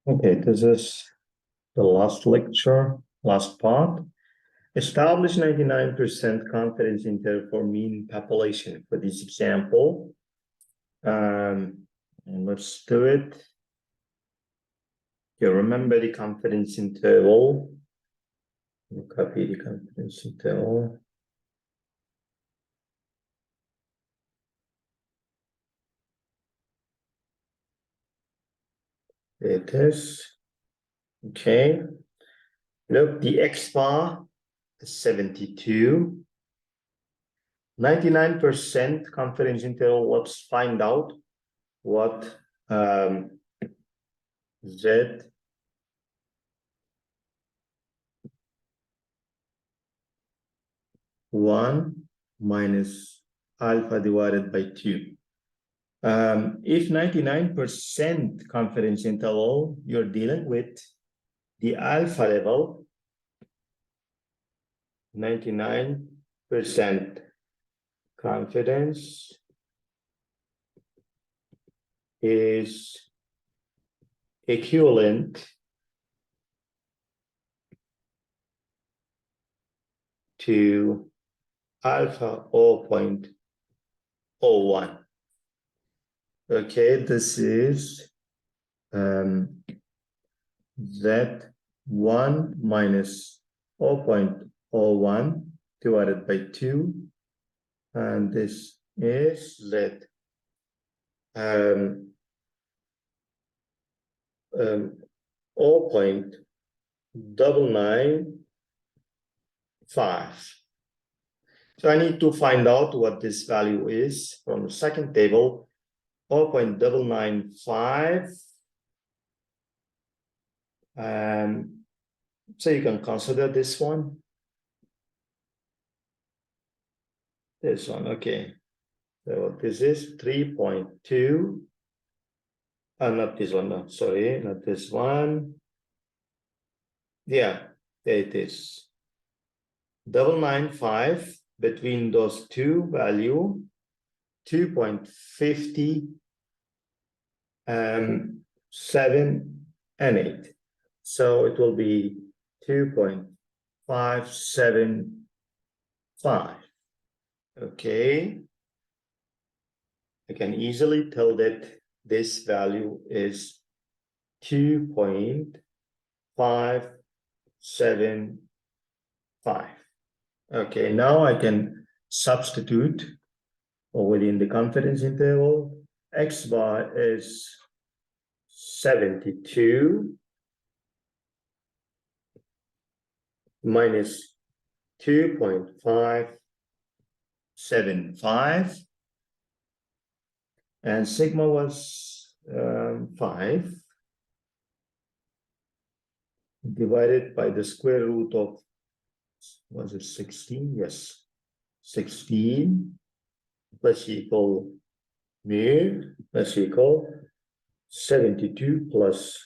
Okay, this is the last lecture, last part. Establish 99% confidence interval for mean population for this example. And let's do it. You remember the confidence interval. We'll copy the confidence interval. It is. Okay. Look, the X bar is 72. 99% confidence interval. Let's find out what Z one minus alpha divided by 2. If 99% confidence interval, you're dealing with the alpha level, 99% confidence is equivalent to alpha 0.01. Okay, this is Z1 minus 0.01 divided by 2, and this is Z 0.995. So I need to find out what this value is from the second table. 0.995. So you can consider this one. This one, okay. So this is 3.2. Not this one, no, sorry, not this one. Yeah, there it is. 995 between those two value, 2.50, 7 and 8. So it will be 2.575. Okay. I can easily tell that this value is 2.575. Okay, now I can substitute within the confidence interval. X bar is 72 minus 2.575, and sigma was 5 divided by the square root of, was it 16? Yes, 16 plus equal mu plus equal 72 plus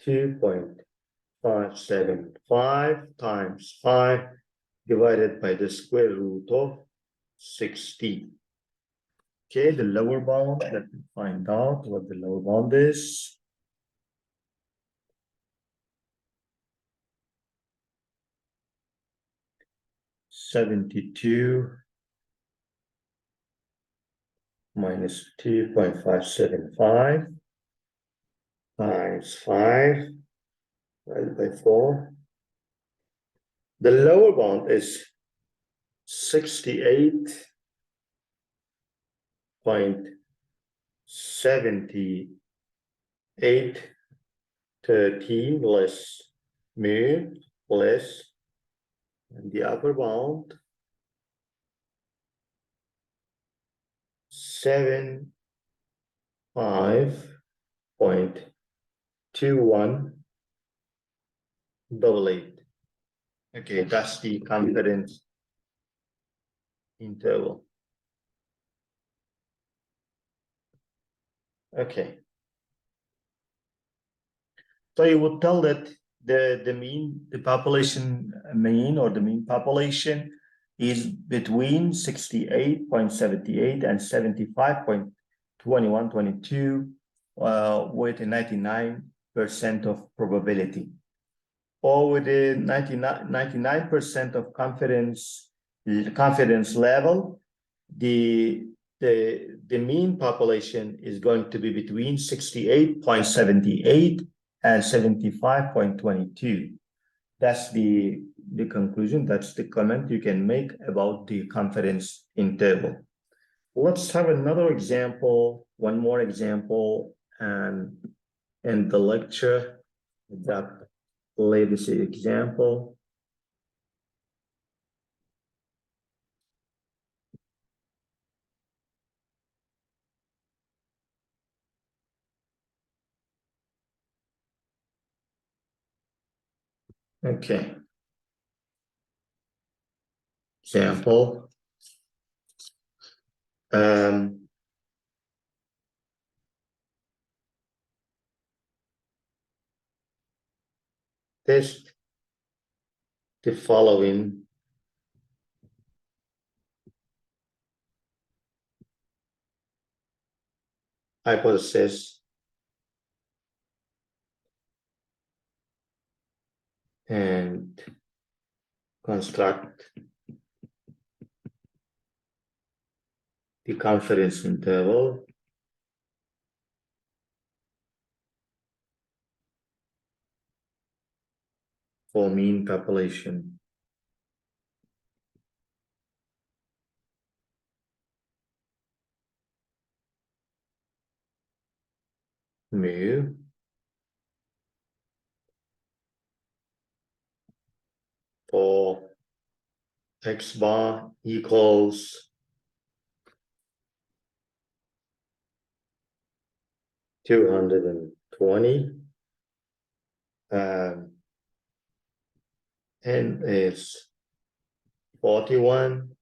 2.575 times 5 divided by the square root of 16. Okay, the lower bound, let me find out what the lower bound is. (72) minus 2.575 times 5 divided by 4. The lower bound is 68.7813 less mu less, and the upper bound 7 5.2188. Okay, that's the confidence interval. Okay. So you would tell that the population mean or the mean population is between 68.78 and 75.2122 with a 99% of probability, or with a 99% of confidence level. The mean population is going to be between 68.78 and 75.22. That's the conclusion. That's the comment you can make about the confidence interval. Let's have another example, one more example, and in the lecture, that latest example. Okay. Example. Test the following hypothesis and construct the confidence interval for mean population. Mu for x bar equals 220, n is 41,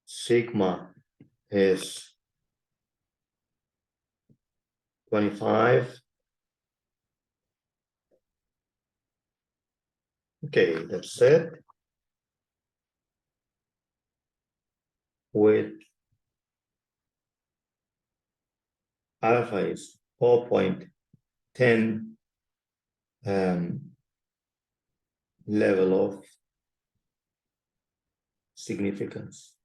sigma is 25. Okay, that's it. With alpha is 4.10 level of significance.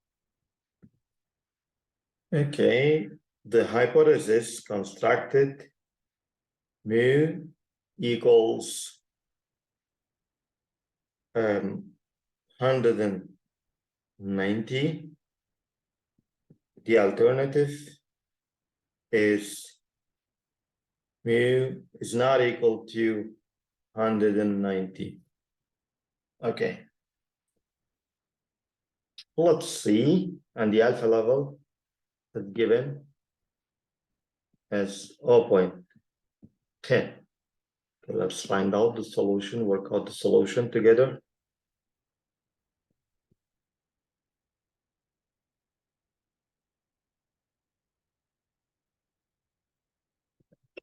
Okay, the hypothesis constructed mu equals 190. The alternative is mu is not equal to 190. Okay. Let's see, and the alpha level is given as 0.10. Okay, let's find out the solution, work out the solution together.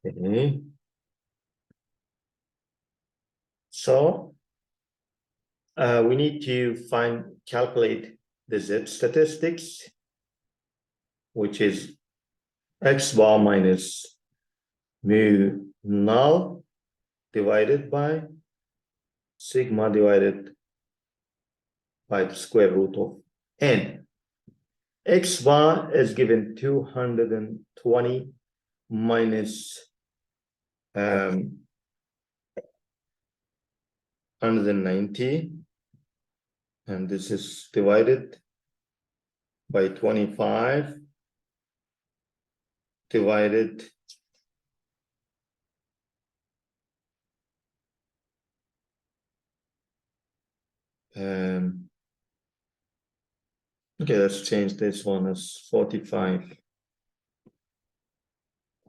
Okay. So we need to calculate the Z statistics, which is x bar minus mu null divided by sigma divided by the square root of n. X bar is given 220 minus 190, and this is divided by 25 divided okay, let's change this one as 45.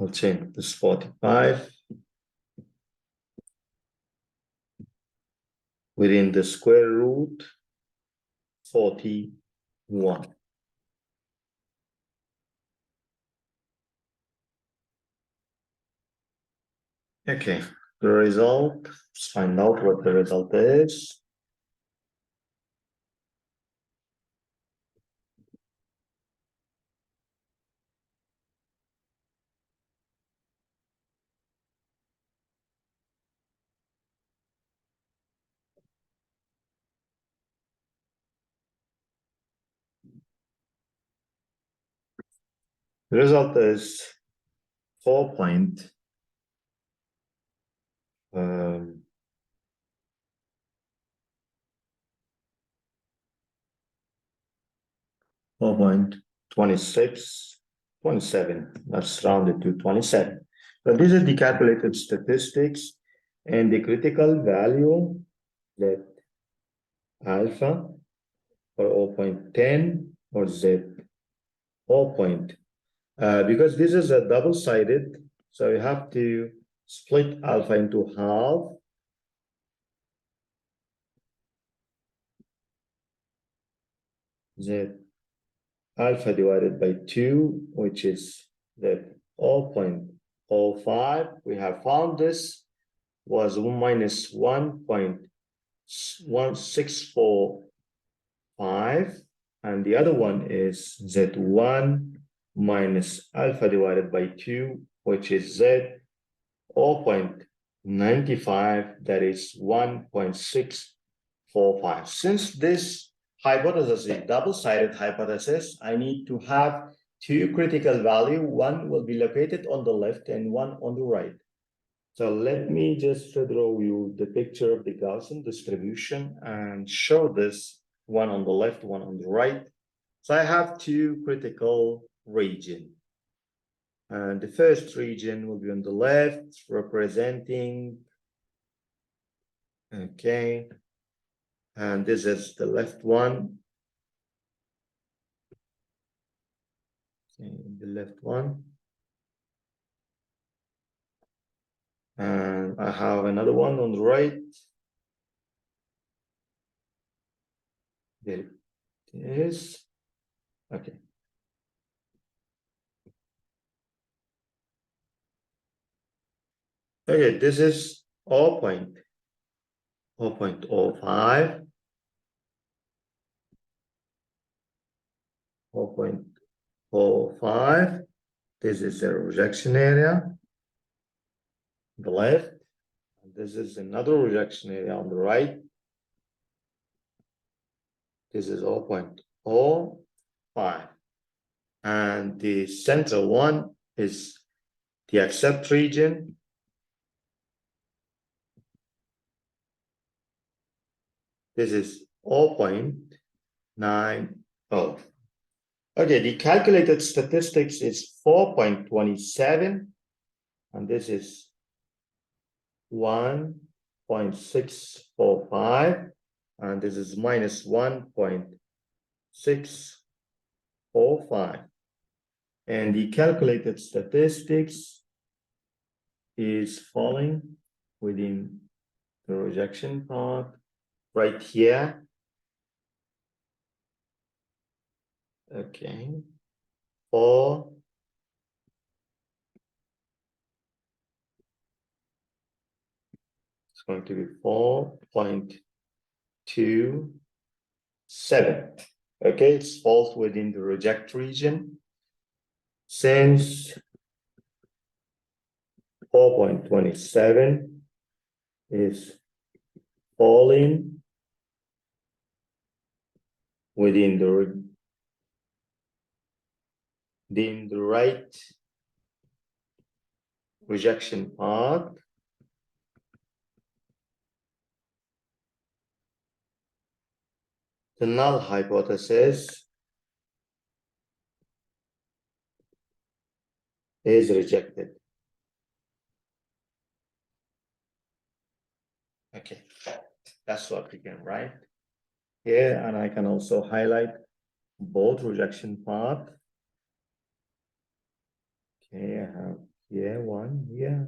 I'll change this 45 within the square root 41. Okay, the result, let's find out what the result is. The result is 4 point 4.26, 27. Let's round it to 27. So this is the calculated statistics and the critical value that alpha or 0.10 or z 4 point. Because this is a double-sided, so you have to split alpha into half. Z alpha divided by 2, which is the 0.05. We have found this was minus 1.1645, and the other one is Z1 minus alpha divided by 2, which is Z 0.95, that is 1.645. Since this hypothesis is double-sided hypothesis, I need to have two critical value. One will be located on the left and one on the right. So let me just draw you the picture of the Gaussian distribution and show this one on the left, one on the right. So I have two critical regions. And the first region will be on the left, representing, okay, and this is the left one. Okay, the left one. And I have another one on the right. There it is. Okay. Okay, this is 0.05, 0.05. This is the rejection area on the left. And this is another rejection area on the right. This is 0.05. And the central one is the accept region. This is 0.90. Okay, the calculated statistics is 4.27, and this is 1.645, and this is minus 1.645. And the calculated statistics is falling within the rejection part right here. Okay, 4. It's going to be 4.27. Okay, it falls within the reject region. Since 4.27 is falling within the right rejection part, the null hypothesis is rejected. Okay, that's what we can write here, and I can also highlight both rejection part. Okay, I have Yeah, 1, yeah.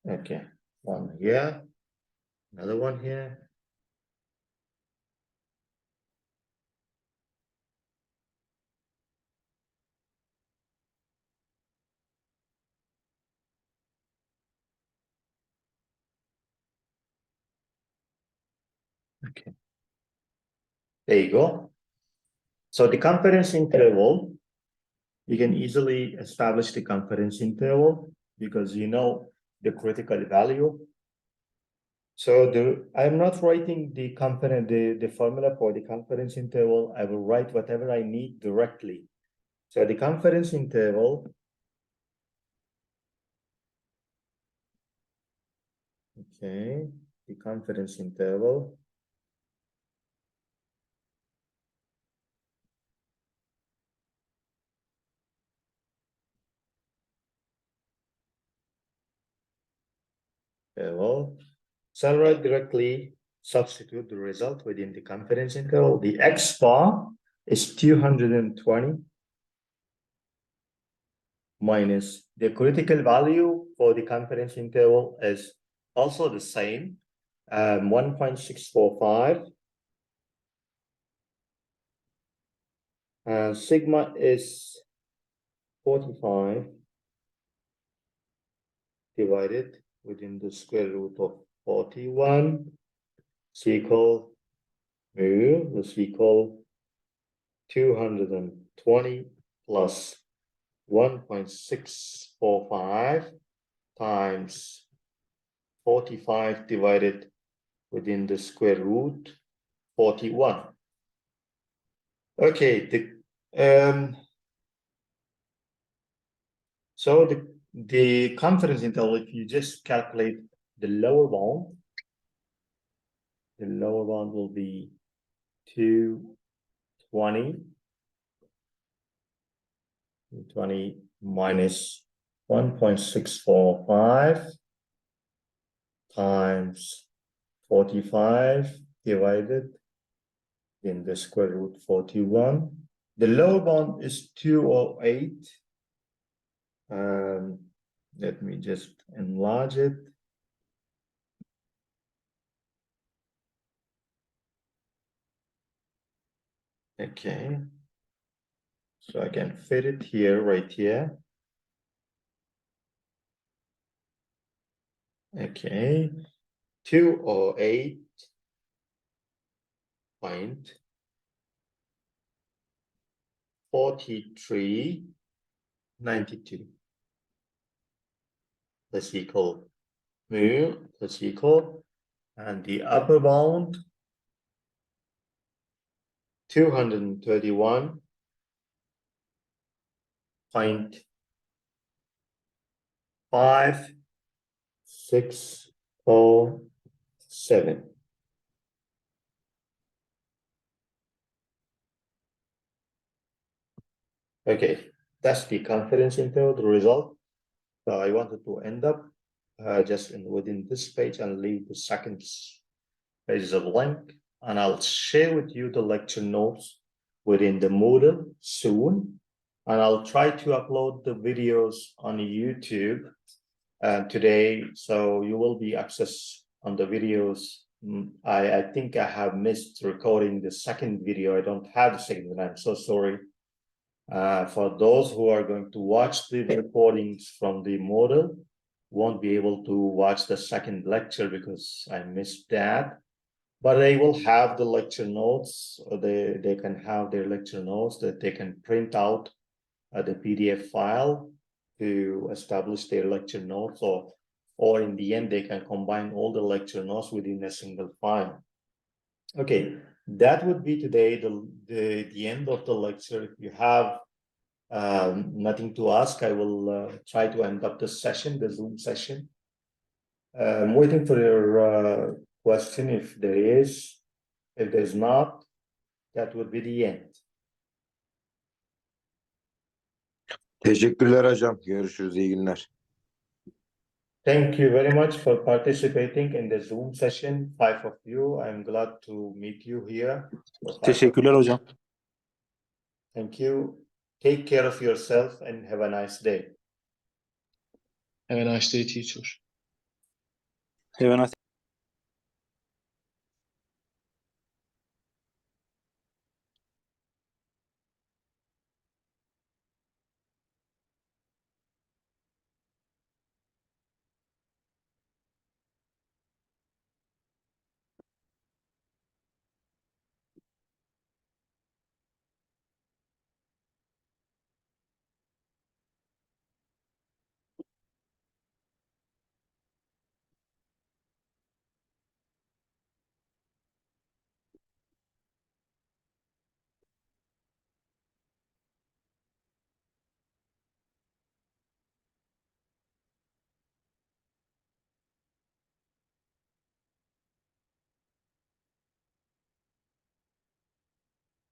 Okay, 1 here, another one here. Okay, there you go. So the confidence interval, you can easily establish the confidence interval because you know the critical value. So I'm not writing the confidence, the formula for the confidence interval. I will write whatever I need directly. So the confidence interval, okay, the confidence interval. Well, so I'll write directly, substitute the result within the confidence interval. The X bar is 220 minus the critical value for the confidence interval is also the same, 1.645. Sigma is 45 divided within the square root of 41 is equal mu is equal 220 plus 1.645 times 45 divided within the square root 41. Okay, so the confidence interval, if you just calculate the lower bound will be 220 minus 1.645 times 45 divided in the square root 41. The lower bound is 208. Let me just enlarge it. Okay. So I can fit it here, right here. Okay. 208.4392. That's equal mu, that's equal. And the upper bound 231.5607. Okay, that's the confidence interval, the result. So I wanted to end up just within this page and leave the second page as a link. And I'll share with you the lecture notes within the Moodle soon. And I'll try to upload the videos on YouTube today. So you will be access on the videos. I think I have missed recording the second video. I don't have the second one. I'm so sorry. For those who are going to watch the recordings from the model, won't be able to watch the second lecture because I missed that. But they will have the lecture notes. They can have their lecture notes that they can print out the PDF file to establish their lecture notes, or in the end, they can combine all the lecture notes within a single file. Okay, that would be today the end of the lecture. If you have nothing to ask, I will try to end up the session, the Zoom session. I'm waiting for your question if there is. If there's not, that would be the end. Teşekkürler hocam. Görüşürüz. İyi günler. Thank you very much for participating in the Zoom session. 5 of you. I'm glad to meet you here. For 5 of Teşekkürler you. hocam. Thank you. Take care of yourself and have a nice day. Have a nice day, teacher. Have a nice